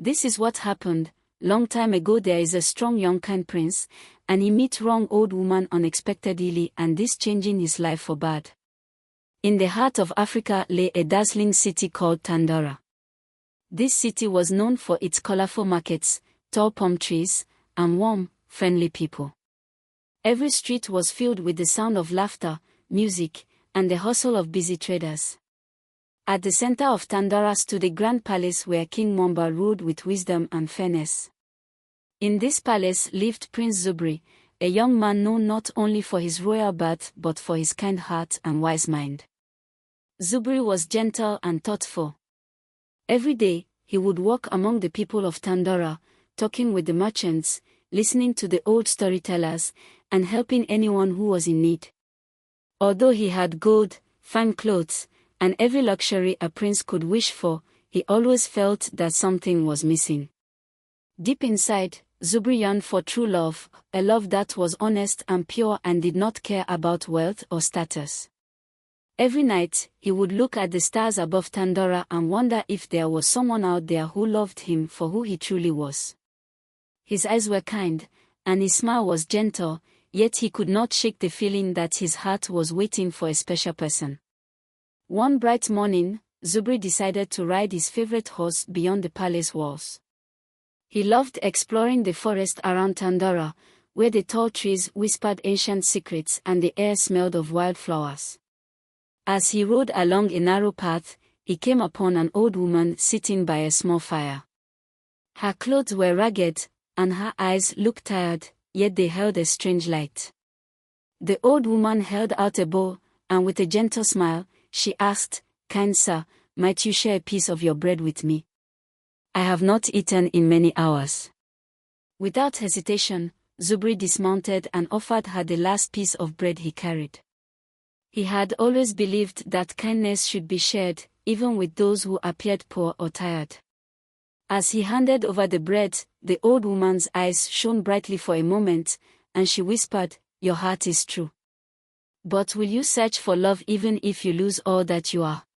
This is what happened. Long time ago there is a strong young kind prince, and he meet wrong old woman unexpectedly, and this changing his life for bad. In the heart of Africa lay a dazzling city called Tandora. This city was known for its colorful markets, tall palm trees, and warm, friendly people. Every street was filled with the sound of laughter, music, and the hustle of busy traders. At the center of Tandora stood a grand palace where King Mwamba ruled with wisdom and fairness. In this palace lived Prince Zubri, a young man known not only for his royal birth but for his kind heart and wise mind. Zubri was gentle and thoughtful. Every day, he would walk among the people of Tandora, talking with the merchants, listening to the old storytellers, and helping anyone who was in need. Although he had gold, fine clothes, and every luxury a prince could wish for, he always felt that something was missing. Deep inside, Zubri yearned for true love, a love that was honest and pure and did not care about wealth or status. Every night, he would look at the stars above Tandora and wonder if there was someone out there who loved him for who he truly was. His eyes were kind, and his smile was gentle, yet he could not shake the feeling that his heart was waiting for a special person. One bright morning, Zubri decided to ride his favorite horse beyond the palace walls. He loved exploring the forest around Tandora, where the tall trees whispered ancient secrets and the air smelled of wildflowers. As he rode along a narrow path, he came upon an old woman sitting by a small fire. Her clothes were ragged, and her eyes looked tired, yet they held a strange light. The old woman held out a bowl, and with a gentle smile, she asked, "Kind sir, might you share a piece of your bread with me? I have not eaten in many hours." Without hesitation, Zubri dismounted and offered her the last piece of bread he carried. He had always believed that kindness should be shared, even with those who appeared poor or tired. As he handed over the bread, the old woman's eyes shone brightly for a moment, and she whispered, "Your heart is true. But will you search for love even if you lose all that you are?"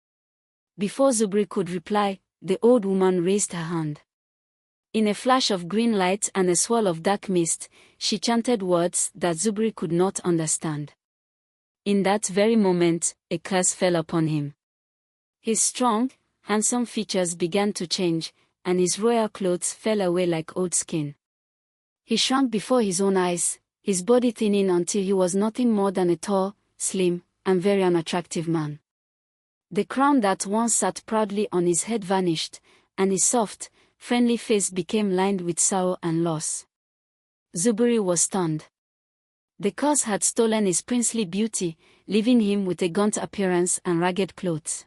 Before Zubri could reply, the old woman raised her hand. In a flash of green light and a swirl of dark mist, she chanted words that Zubri could not understand. In that very moment, a curse fell upon him. His strong, handsome features began to change, and his royal clothes fell away like old skin. He shrank before his own eyes, his body thinning until he was nothing more than a tall, slim, and very unattractive man. The crown that once sat proudly on his head vanished, and his soft, friendly face became lined with sorrow and loss. Zubri was stunned. The curse had stolen his princely beauty, leaving him with a gaunt appearance and ragged clothes.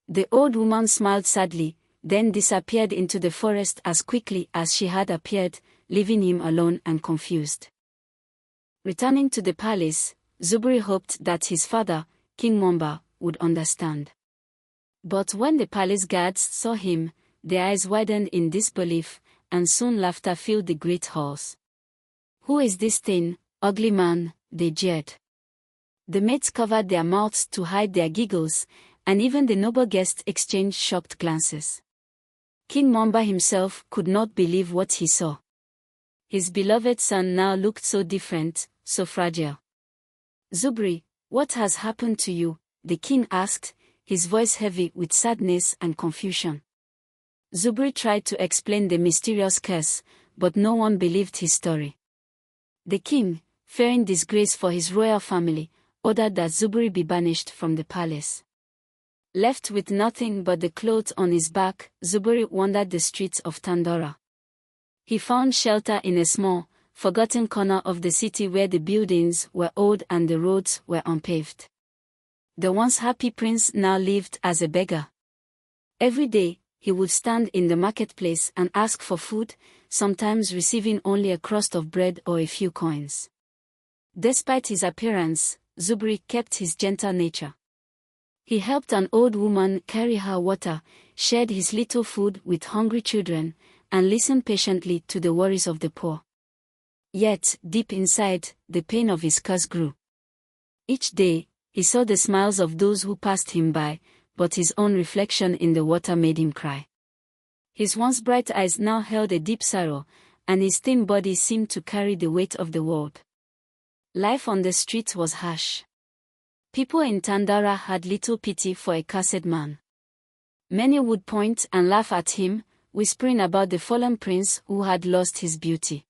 The old woman smiled sadly, then disappeared into the forest as quickly as she had appeared, leaving him alone and confused. Returning to the palace, Zubri hoped that his father, King Mwamba, would understand. But when the palace guards saw him, their eyes widened in disbelief, and soon laughter filled the great halls. "Who is this thin, ugly man?" they jeered. The maids covered their mouths to hide their giggles, and even the noble guests exchanged shocked glances. King Mwamba himself could not believe what he saw. His beloved son now looked so different, so fragile. "Zubri, what has happened to you?" the king asked, his voice heavy with sadness and confusion. Zubri tried to explain the mysterious curse, but no one believed his story. The king, fearing disgrace for his royal family, ordered that Zubri be banished from the palace. Left with nothing but the clothes on his back, Zubri wandered the streets of Tandora. He found shelter in a small, forgotten corner of the city where the buildings were old and the roads were unpaved. The once happy prince now lived as a beggar. Every day, he would stand in the marketplace and ask for food, sometimes receiving only a crust of bread or a few coins. Despite his appearance, Zubri kept his gentle nature. He helped an old woman carry her water, shared his little food with hungry children, and listened patiently to the worries of the poor. Yet, deep inside, the pain of his curse grew. Each day, he saw the smiles of those who passed him by, but his own reflection in the water made him cry. His once bright eyes now held a deep sorrow, and his thin body seemed to carry the weight of the world. Life on the streets was harsh. People in Tandara had little pity for a cursed man. Many would point and laugh at him, whispering about the fallen prince who had lost his beauty.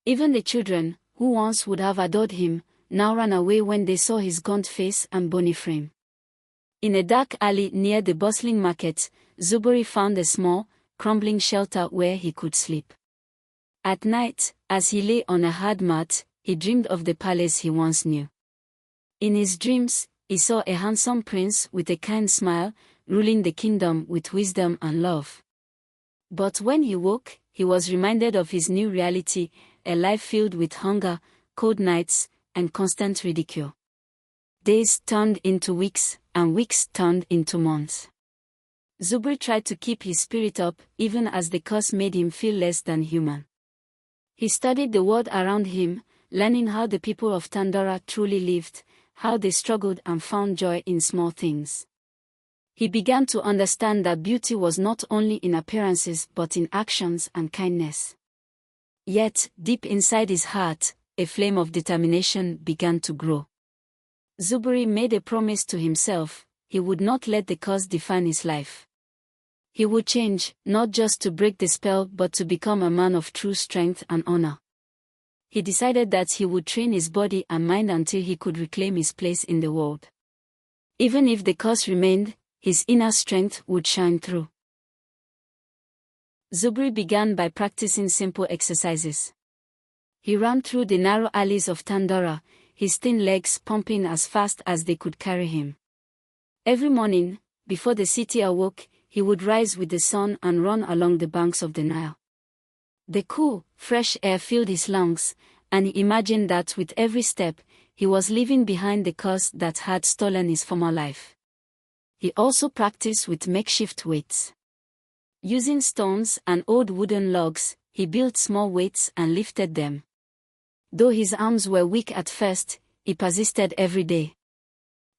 Even the children, who once would have adored him, now ran away when they saw his gaunt face and bony frame. In a dark alley near the bustling market, Zuburi found a small, crumbling shelter where he could sleep. At night, as he lay on a hard mat, he dreamed of the palace he once knew. In his dreams, he saw a handsome prince with a kind smile, ruling the kingdom with wisdom and love. But when he woke, he was reminded of his new reality, a life filled with hunger, cold nights, and constant ridicule. Days turned into weeks, and weeks turned into months. Zubri tried to keep his spirit up, even as the curse made him feel less than human. He studied the world around him, learning how the people of Tandara truly lived, how they struggled and found joy in small things. He began to understand that beauty was not only in appearances but in actions and kindness. Yet, deep inside his heart, a flame of determination began to grow. Zuburi made a promise to himself: he would not let the curse define his life. He would change, not just to break the spell but to become a man of true strength and honor. He decided that he would train his body and mind until he could reclaim his place in the world. Even if the curse remained, his inner strength would shine through. Zubri began by practicing simple exercises. He ran through the narrow alleys of Tandara, his thin legs pumping as fast as they could carry him. Every morning, before the city awoke, he would rise with the sun and run along the banks of the Nile. The cool, fresh air filled his lungs, and he imagined that with every step, he was leaving behind the curse that had stolen his former life. He also practiced with makeshift weights. Using stones and old wooden logs, he built small weights and lifted them. Though his arms were weak at first, he persisted every day.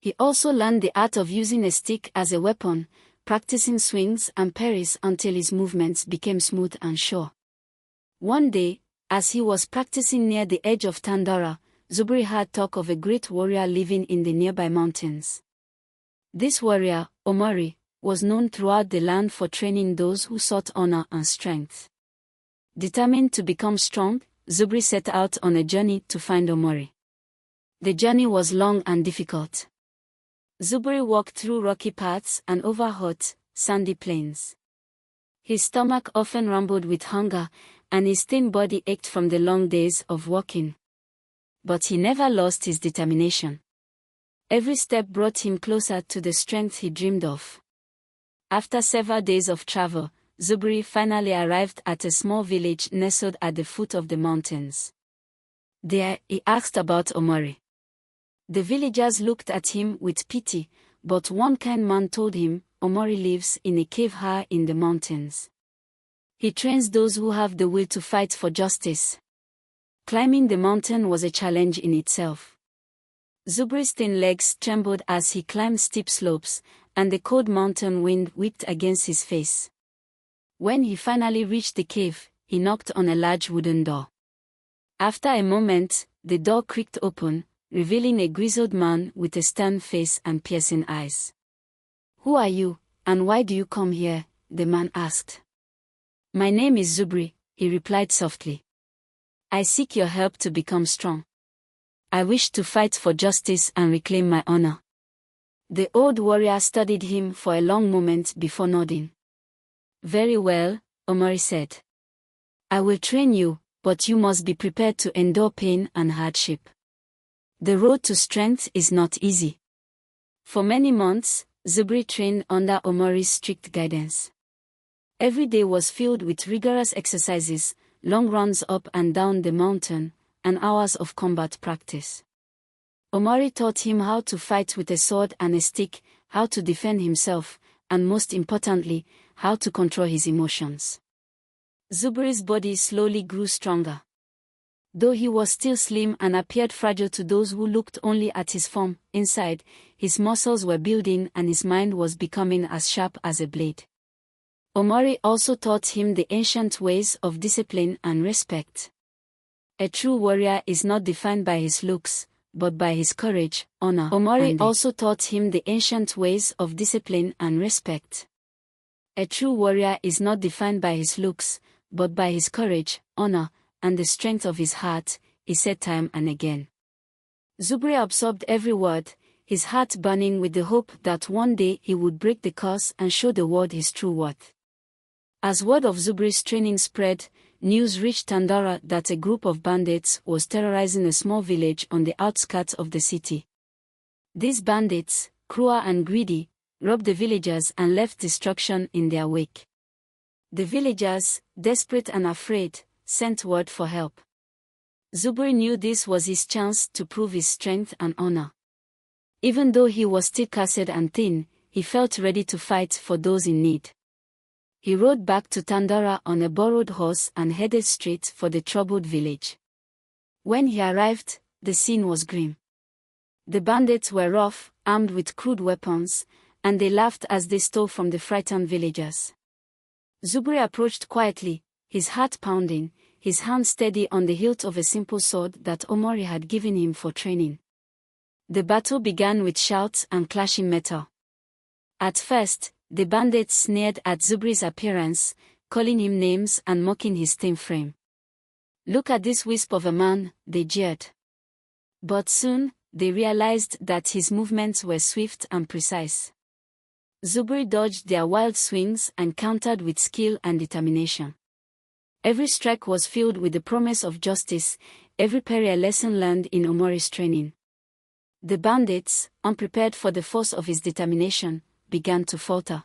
He also learned the art of using a stick as a weapon, practicing swings and parries until his movements became smooth and sure. One day, as he was practicing near the edge of Tandara, Zubri heard talk of a great warrior living in the nearby mountains. This warrior, Omori, was known throughout the land for training those who sought honor and strength. Determined to become strong, Zubri set out on a journey to find Omori. The journey was long and difficult. Zubri walked through rocky paths and over hot, sandy plains. His stomach often rumbled with hunger, and his thin body ached from the long days of walking. But he never lost his determination. Every step brought him closer to the strength he dreamed of. After several days of travel, Zubri finally arrived at a small village nestled at the foot of the mountains. There, he asked about Omori. The villagers looked at him with pity, but one kind man told him, Omori lives in a cave high in the mountains. He trains those who have the will to fight for justice. Climbing the mountain was a challenge in itself. Zubri's thin legs trembled as he climbed steep slopes, and the cold mountain wind whipped against his face. When he finally reached the cave, he knocked on a large wooden door. After a moment, the door creaked open, revealing a grizzled man with a stern face and piercing eyes. "Who are you, and why do you come here?" the man asked. "My name is Zubri," he replied softly. "I seek your help to become strong. I wish to fight for justice and reclaim my honor." The old warrior studied him for a long moment before nodding. "Very well," Omori said. "I will train you, but you must be prepared to endure pain and hardship. The road to strength is not easy." For many months, Zubri trained under Omori's strict guidance. Every day was filled with rigorous exercises, long runs up and down the mountain, and hours of combat practice. Omori taught him how to fight with a sword and a stick, how to defend himself, and most importantly, how to control his emotions. Zubri's body slowly grew stronger. Though he was still slim and appeared fragile to those who looked only at his form, inside, his muscles were building and his mind was becoming as sharp as a blade. Omori also taught him the ancient ways of discipline and respect. A true warrior is not defined by his looks, but by his courage, honor. Omori also taught him the ancient ways of discipline and respect. A true warrior is not defined by his looks, but by his courage, honor, and the strength of his heart, he said time and again. Zubri absorbed every word, his heart burning with the hope that one day he would break the curse and show the world his true worth. As word of Zubri's training spread, news reached Tandara that a group of bandits was terrorizing a small village on the outskirts of the city. These bandits, cruel and greedy, robbed the villagers and left destruction in their wake. The villagers, desperate and afraid, sent word for help. Zubri knew this was his chance to prove his strength and honor. Even though he was still cursed and thin, he felt ready to fight for those in need. He rode back to Tandara on a borrowed horse and headed straight for the troubled village. When he arrived, the scene was grim. The bandits were rough, armed with crude weapons, and they laughed as they stole from the frightened villagers. Zubri approached quietly, his heart pounding, his hand steady on the hilt of a simple sword that Omori had given him for training. The battle began with shouts and clashing metal. At first, the bandits sneered at Zubri's appearance, calling him names and mocking his thin frame. "Look at this wisp of a man," they jeered. But soon, they realized that his movements were swift and precise. Zubri dodged their wild swings and countered with skill and determination. Every strike was filled with the promise of justice, every parry a lesson learned in Omori's training. The bandits, unprepared for the force of his determination, began to falter.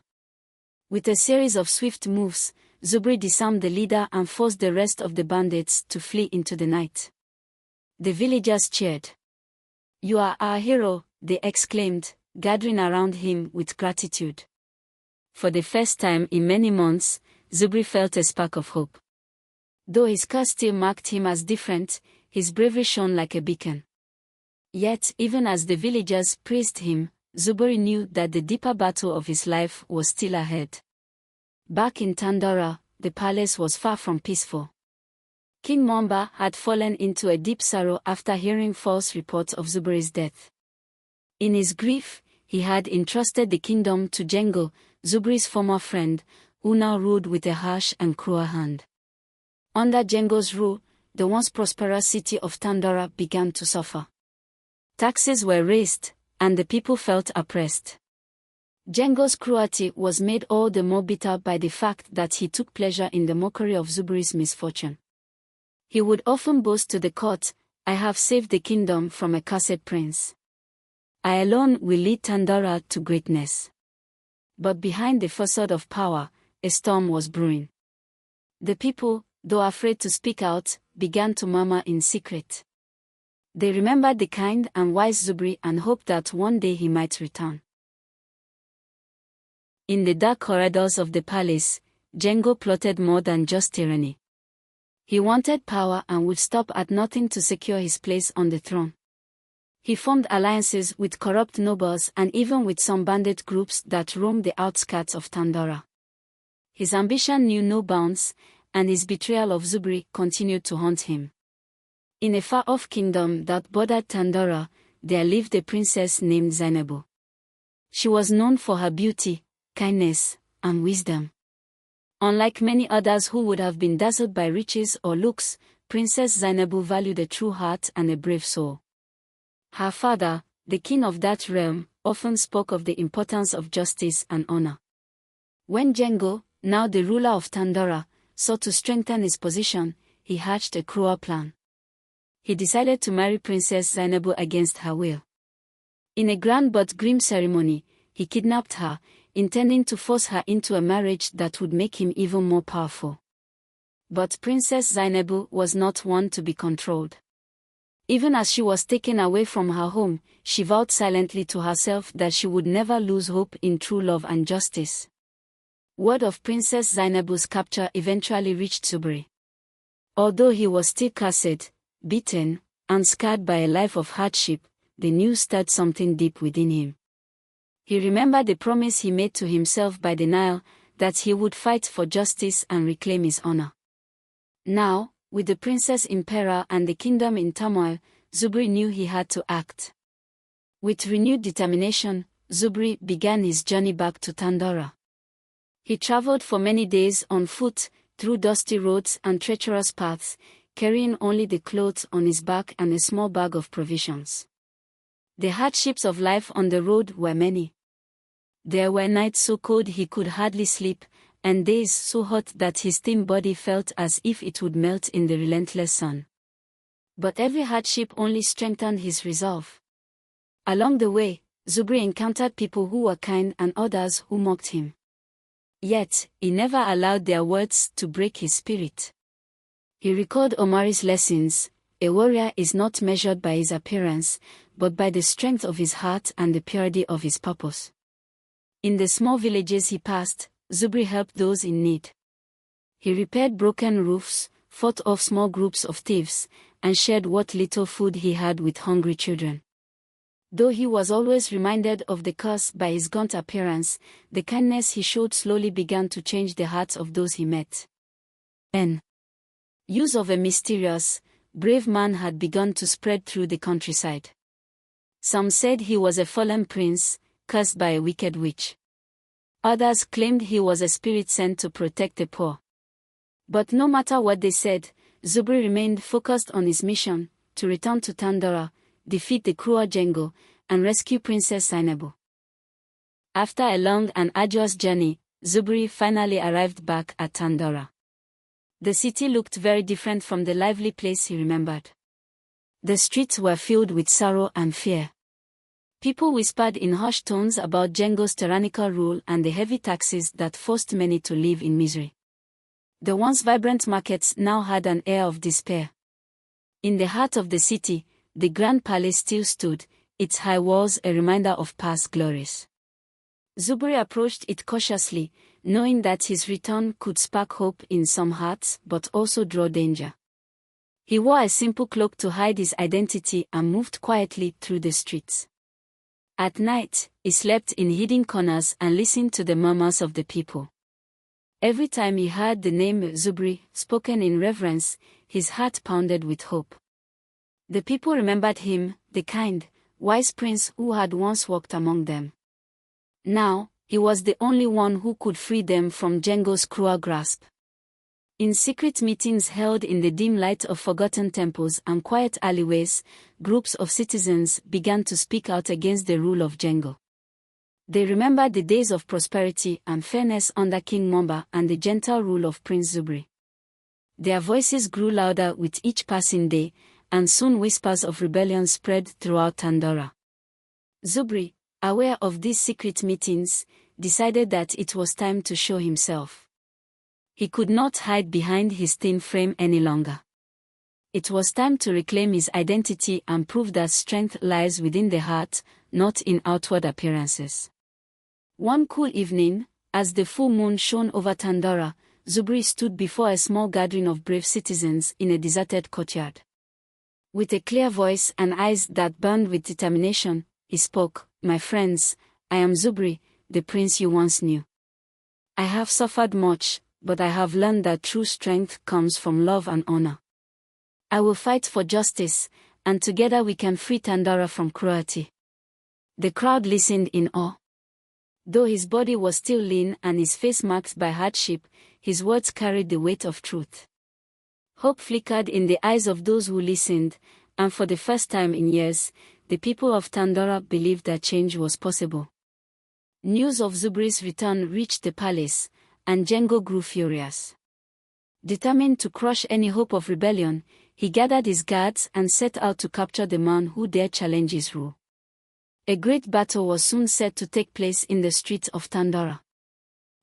With a series of swift moves, Zubri disarmed the leader and forced the rest of the bandits to flee into the night. The villagers cheered. "You are our hero," they exclaimed, gathering around him with gratitude. For the first time in many months, Zubri felt a spark of hope. Though his curse still marked him as different, his bravery shone like a beacon. Yet, even as the villagers praised him, Zubri knew that the deeper battle of his life was still ahead. Back in Tandara, the palace was far from peaceful. King Mwamba had fallen into a deep sorrow after hearing false reports of Zubri's death. In his grief, he had entrusted the kingdom to Jengo, Zubri's former friend, who now ruled with a harsh and cruel hand. Under Jengo's rule, the once prosperous city of Tandara began to suffer. Taxes were raised, and the people felt oppressed. Jengo's cruelty was made all the more bitter by the fact that he took pleasure in the mockery of Zubri's misfortune. He would often boast to the court, "I have saved the kingdom from a cursed prince. I alone will lead Tandara to greatness." But behind the facade of power, a storm was brewing. The people, though afraid to speak out, began to murmur in secret. They remembered the kind and wise Zubri and hoped that one day he might return. In the dark corridors of the palace, Jengo plotted more than just tyranny. He wanted power and would stop at nothing to secure his place on the throne. He formed alliances with corrupt nobles and even with some bandit groups that roamed the outskirts of Tandara. His ambition knew no bounds, and his betrayal of Zubri continued to haunt him. In a far-off kingdom that bordered Tandara, there lived a princess named Zainabu. She was known for her beauty, kindness, and wisdom. Unlike many others who would have been dazzled by riches or looks, Princess Zainabu valued a true heart and a brave soul. Her father, the king of that realm, often spoke of the importance of justice and honor. When Jengo, now the ruler of Tandara, sought to strengthen his position, he hatched a cruel plan. He decided to marry Princess Zainabu against her will. In a grand but grim ceremony, he kidnapped her, intending to force her into a marriage that would make him even more powerful. But Princess Zainabu was not one to be controlled. Even as she was taken away from her home, she vowed silently to herself that she would never lose hope in true love and justice. Word of Princess Zainabu's capture eventually reached Zubri. Although he was still cursed, beaten, and scarred by a life of hardship, the news stirred something deep within him. He remembered the promise he made to himself by the Nile, that he would fight for justice and reclaim his honor. Now, with the princess in peril and the kingdom in turmoil, Zubri knew he had to act. With renewed determination, Zubri began his journey back to Tandora. He traveled for many days on foot, through dusty roads and treacherous paths, carrying only the clothes on his back and a small bag of provisions. The hardships of life on the road were many. There were nights so cold he could hardly sleep, and days so hot that his thin body felt as if it would melt in the relentless sun. But every hardship only strengthened his resolve. Along the way, Zubri encountered people who were kind and others who mocked him. Yet, he never allowed their words to break his spirit. He recalled Omari's lessons: a warrior is not measured by his appearance, but by the strength of his heart and the purity of his purpose. In the small villages he passed, Zubri helped those in need. He repaired broken roofs, fought off small groups of thieves, and shared what little food he had with hungry children. Though he was always reminded of the curse by his gaunt appearance, the kindness he showed slowly began to change the hearts of those he met. News of a mysterious, brave man had begun to spread through the countryside. Some said he was a fallen prince, cursed by a wicked witch. Others claimed he was a spirit sent to protect the poor. But no matter what they said, Zubri remained focused on his mission, to return to Tandora, defeat the cruel Django, and rescue Princess Zainabu. After a long and arduous journey, Zubri finally arrived back at Tandora. The city looked very different from the lively place he remembered. The streets were filled with sorrow and fear. People whispered in hushed tones about Django's tyrannical rule and the heavy taxes that forced many to live in misery. The once vibrant markets now had an air of despair. In the heart of the city, the Grand Palace still stood, its high walls a reminder of past glories. Zubri approached it cautiously, knowing that his return could spark hope in some hearts but also draw danger. He wore a simple cloak to hide his identity and moved quietly through the streets. At night, he slept in hidden corners and listened to the murmurs of the people. Every time he heard the name Zubri spoken in reverence, his heart pounded with hope. The people remembered him, the kind, wise prince who had once walked among them. Now, he was the only one who could free them from Django's cruel grasp. In secret meetings held in the dim light of forgotten temples and quiet alleyways, groups of citizens began to speak out against the rule of Django. They remembered the days of prosperity and fairness under King Momba and the gentle rule of Prince Zubri. Their voices grew louder with each passing day, and soon whispers of rebellion spread throughout Tandora. Zubri, aware of these secret meetings, decided that it was time to show himself. He could not hide behind his thin frame any longer. It was time to reclaim his identity and prove that strength lies within the heart, not in outward appearances. One cool evening, as the full moon shone over Tandora, Zubri stood before a small gathering of brave citizens in a deserted courtyard. With a clear voice and eyes that burned with determination, he spoke, "My friends, I am Zubri, the prince you once knew. I have suffered much, but I have learned that true strength comes from love and honor. I will fight for justice, and together we can free Tandora from cruelty." The crowd listened in awe. Though his body was still lean and his face marked by hardship, his words carried the weight of truth. Hope flickered in the eyes of those who listened, and for the first time in years, the people of Tandora believed that change was possible. News of Zubri's return reached the palace, and Django grew furious. Determined to crush any hope of rebellion, he gathered his guards and set out to capture the man who dared challenge his rule. A great battle was soon set to take place in the streets of Tandora.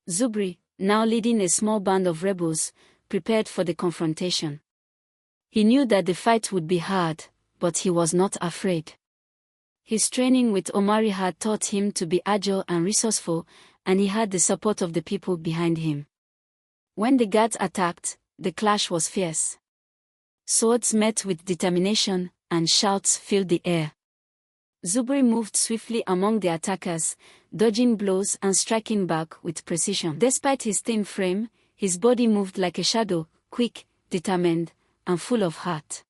Zubri, now leading a small band of rebels, prepared for the confrontation. He knew that the fight would be hard, but he was not afraid. His training with Omari had taught him to be agile and resourceful, and he had the support of the people behind him. When the guards attacked, the clash was fierce. Swords met with determination, and shouts filled the air. Zubri moved swiftly among the attackers, dodging blows and striking back with precision. Despite his thin frame, his body moved like a shadow, quick, determined, and full of heart.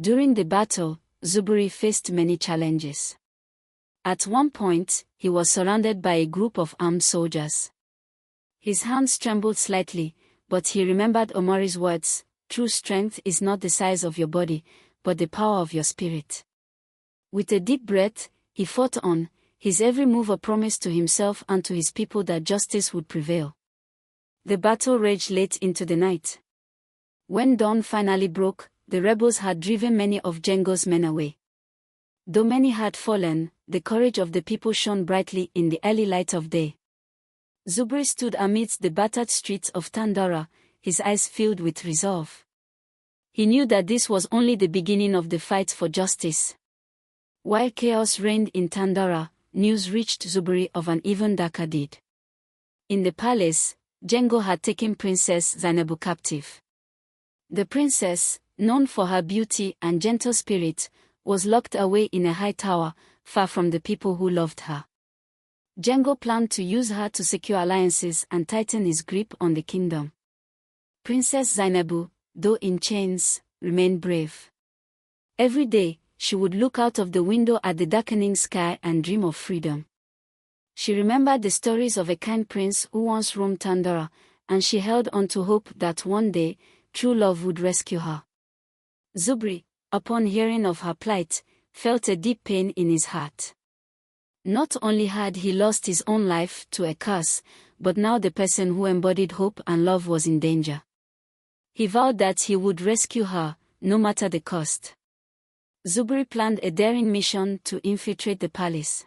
During the battle, Zubri faced many challenges. At one point, he was surrounded by a group of armed soldiers. His hands trembled slightly, but he remembered Omari's words, "True strength is not the size of your body, but the power of your spirit." With a deep breath, he fought on, his every move a promise to himself and to his people that justice would prevail. The battle raged late into the night. When dawn finally broke, the rebels had driven many of Django's men away. Though many had fallen, the courage of the people shone brightly in the early light of day. Zubri stood amidst the battered streets of Tandara, his eyes filled with resolve. He knew that this was only the beginning of the fight for justice. While chaos reigned in Tandara, news reached Zubri of an even darker deed. In the palace, Django had taken Princess Zainabu captive. The princess, known for her beauty and gentle spirit, was locked away in a high tower, far from the people who loved her. Django planned to use her to secure alliances and tighten his grip on the kingdom. Princess Zainabu, though in chains, remained brave. Every day, she would look out of the window at the darkening sky and dream of freedom. She remembered the stories of a kind prince who once roamed Tandara, and she held on to hope that one day, true love would rescue her. Zubri, upon hearing of her plight, felt a deep pain in his heart. Not only had he lost his own life to a curse, but now the person who embodied hope and love was in danger. He vowed that he would rescue her, no matter the cost. Zubri planned a daring mission to infiltrate the palace.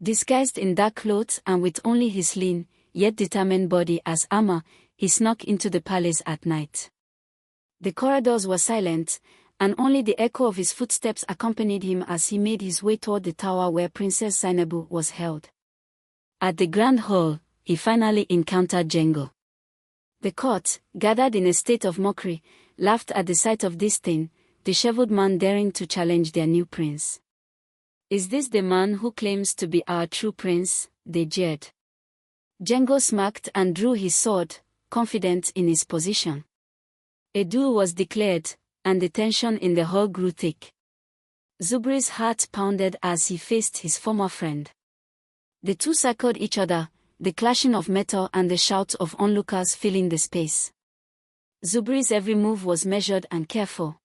Disguised in dark clothes and with only his lean, yet determined body as armor, he snuck into the palace at night. The corridors were silent, and only the echo of his footsteps accompanied him as he made his way toward the tower where Princess Zainabu was held. At the grand hall, he finally encountered Django. The court, gathered in a state of mockery, laughed at the sight of this thin, disheveled man daring to challenge their new prince. "Is this the man who claims to be our true prince?" they jeered. Django smirked and drew his sword, confident in his position. A duel was declared, and the tension in the hall grew thick. Zubri's heart pounded as he faced his former friend. The two circled each other, the clashing of metal and the shouts of onlookers filling the space. Zubri's every move was measured and careful.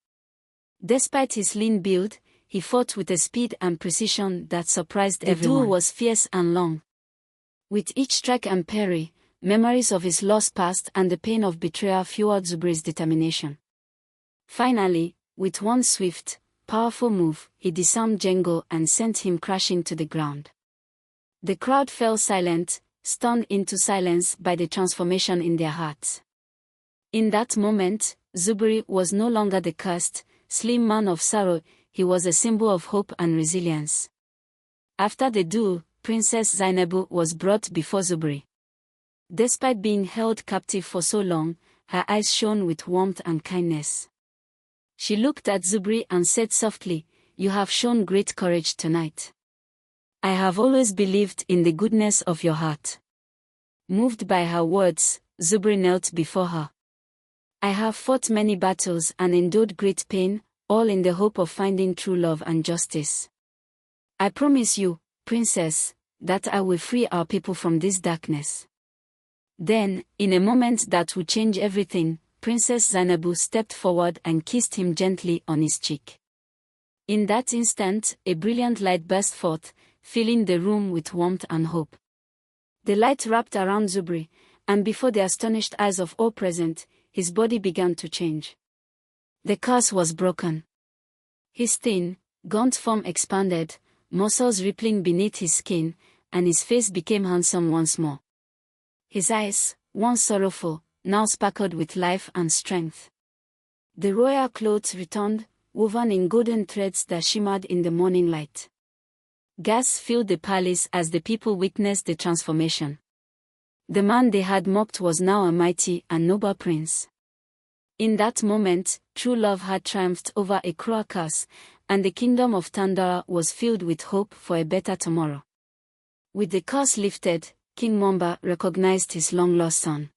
Despite his lean build, he fought with a speed and precision that surprised everyone. The duel was fierce and long. With each strike and parry, memories of his lost past and the pain of betrayal fueled Zubri's determination. Finally, with one swift, powerful move, he disarmed Django and sent him crashing to the ground. The crowd fell silent, stunned into silence by the transformation in their hearts. In that moment, Zubri was no longer the cursed, slim man of sorrow, he was a symbol of hope and resilience. After the duel, Princess Zainabu was brought before Zubri. Despite being held captive for so long, her eyes shone with warmth and kindness. She looked at Zubri and said softly, "You have shown great courage tonight. I have always believed in the goodness of your heart." Moved by her words, Zubri knelt before her. "I have fought many battles and endured great pain, all in the hope of finding true love and justice. I promise you, Princess, that I will free our people from this darkness." Then, in a moment that would change everything, Princess Zainabu stepped forward and kissed him gently on his cheek. In that instant, a brilliant light burst forth, filling the room with warmth and hope. The light wrapped around Zubri, and before the astonished eyes of all present, his body began to change. The curse was broken. His thin, gaunt form expanded, muscles rippling beneath his skin, and his face became handsome once more. His eyes, once sorrowful, now sparkled with life and strength. The royal clothes returned, woven in golden threads that shimmered in the morning light. Gas filled the palace as the people witnessed the transformation. The man they had mocked was now a mighty and noble prince. In that moment, true love had triumphed over a cruel curse, and the kingdom of Tandara was filled with hope for a better tomorrow. With the curse lifted, King Mwamba recognized his long-lost son.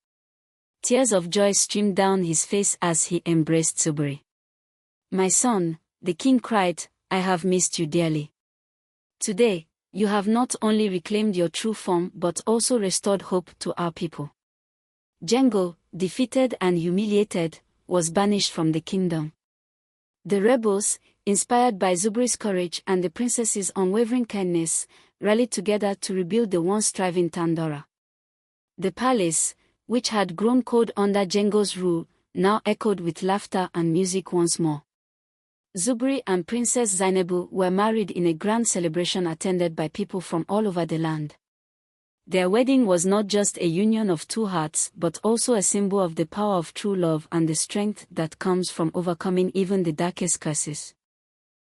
Tears of joy streamed down his face as he embraced Zubri. "My son," the king cried, "I have missed you dearly. Today, you have not only reclaimed your true form but also restored hope to our people." Django, defeated and humiliated, was banished from the kingdom. The rebels, inspired by Zubri's courage and the princess's unwavering kindness, rallied together to rebuild the once thriving Tandara. The palace, which had grown cold under Django's rule, now echoed with laughter and music once more. Zubri and Princess Zainabu were married in a grand celebration attended by people from all over the land. Their wedding was not just a union of two hearts but also a symbol of the power of true love and the strength that comes from overcoming even the darkest curses.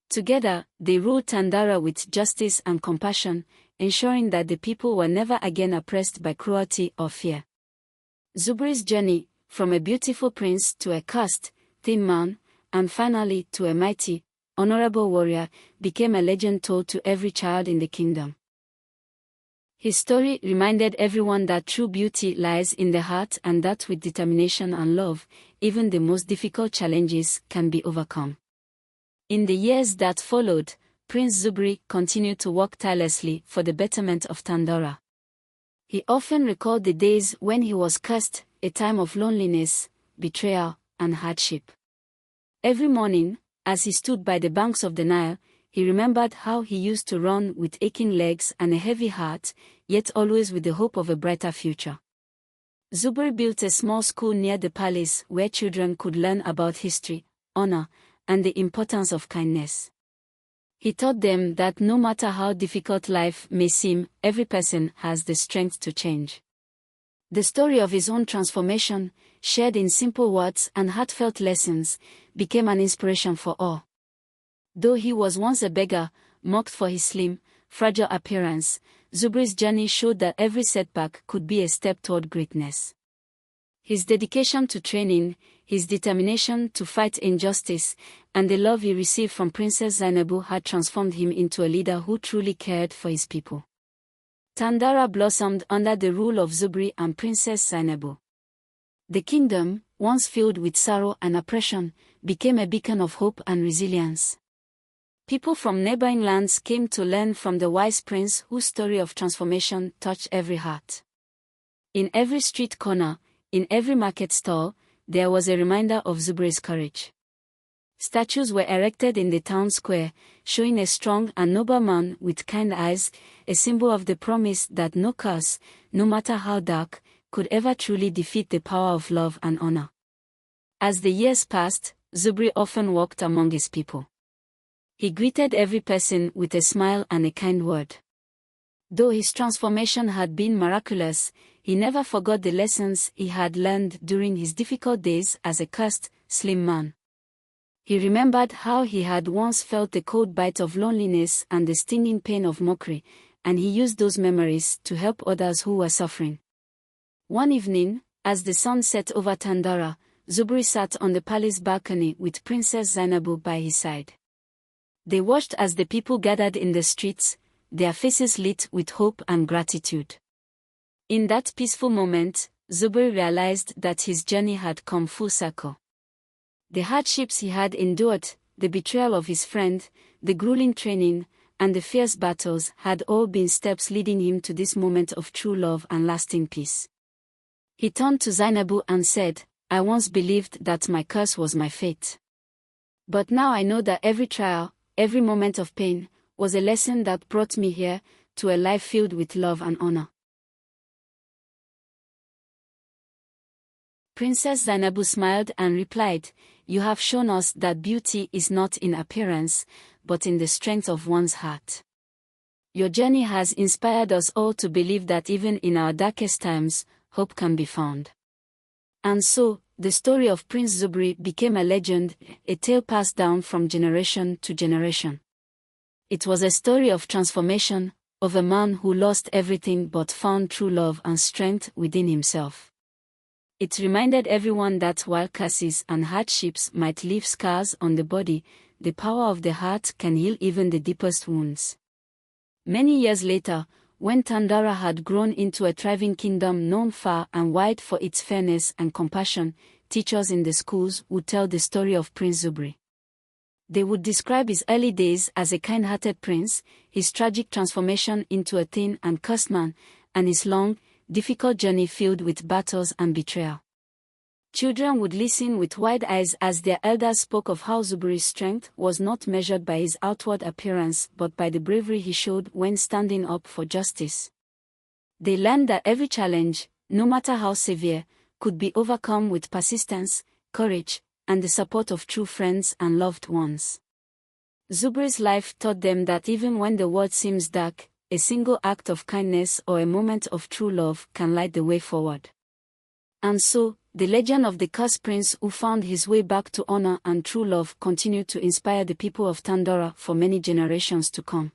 Together, they ruled Tandara with justice and compassion, ensuring that the people were never again oppressed by cruelty or fear. Zubri's journey, from a beautiful prince to a cursed, thin man, and finally to a mighty, honorable warrior, became a legend told to every child in the kingdom. His story reminded everyone that true beauty lies in the heart and that with determination and love, even the most difficult challenges can be overcome. In the years that followed, Prince Zubri continued to work tirelessly for the betterment of Tandara. He often recalled the days when he was cursed, a time of loneliness, betrayal, and hardship. Every morning, as he stood by the banks of the Nile, he remembered how he used to run with aching legs and a heavy heart, yet always with the hope of a brighter future. Zubri built a small school near the palace where children could learn about history, honor, and the importance of kindness. He taught them that no matter how difficult life may seem, every person has the strength to change. The story of his own transformation, shared in simple words and heartfelt lessons, became an inspiration for all. Though he was once a beggar, mocked for his slim, fragile appearance, Zubri's journey showed that every setback could be a step toward greatness. His dedication to training, his determination to fight injustice, and the love he received from Princess Zainabu had transformed him into a leader who truly cared for his people. Tandara blossomed under the rule of Zubri and Princess Zainabu. The kingdom, once filled with sorrow and oppression, became a beacon of hope and resilience. People from neighboring lands came to learn from the wise prince whose story of transformation touched every heart. In every street corner, in every market stall, there was a reminder of Zubri's courage. Statues were erected in the town square, showing a strong and noble man with kind eyes, a symbol of the promise that no curse, no matter how dark, could ever truly defeat the power of love and honor. As the years passed, Zubri often walked among his people. He greeted every person with a smile and a kind word. Though his transformation had been miraculous, he never forgot the lessons he had learned during his difficult days as a cursed, slim man. He remembered how he had once felt the cold bite of loneliness and the stinging pain of mockery, and he used those memories to help others who were suffering. One evening, as the sun set over Tandara, Zubri sat on the palace balcony with Princess Zainabu by his side. They watched as the people gathered in the streets, their faces lit with hope and gratitude. In that peaceful moment, Zubri realized that his journey had come full circle. The hardships he had endured, the betrayal of his friend, the grueling training, and the fierce battles had all been steps leading him to this moment of true love and lasting peace. He turned to Zainabu and said, "I once believed that my curse was my fate. But now I know that every trial, every moment of pain, was a lesson that brought me here, to a life filled with love and honor." Princess Zainabu smiled and replied, "You have shown us that beauty is not in appearance, but in the strength of one's heart. Your journey has inspired us all to believe that even in our darkest times, hope can be found." And so, the story of Prince Zubri became a legend, a tale passed down from generation to generation. It was a story of transformation, of a man who lost everything but found true love and strength within himself. It reminded everyone that while curses and hardships might leave scars on the body, the power of the heart can heal even the deepest wounds. Many years later, when Tandara had grown into a thriving kingdom known far and wide for its fairness and compassion, teachers in the schools would tell the story of Prince Zubri. They would describe his early days as a kind-hearted prince, his tragic transformation into a thin and cursed man, and his long, difficult journey filled with battles and betrayal. Children would listen with wide eyes as their elders spoke of how Zubri's strength was not measured by his outward appearance but by the bravery he showed when standing up for justice. They learned that every challenge, no matter how severe, could be overcome with persistence, courage, and the support of true friends and loved ones. Zubri's life taught them that even when the world seems dark, a single act of kindness or a moment of true love can light the way forward. And so, the legend of the cursed prince who found his way back to honor and true love continued to inspire the people of Tandora for many generations to come.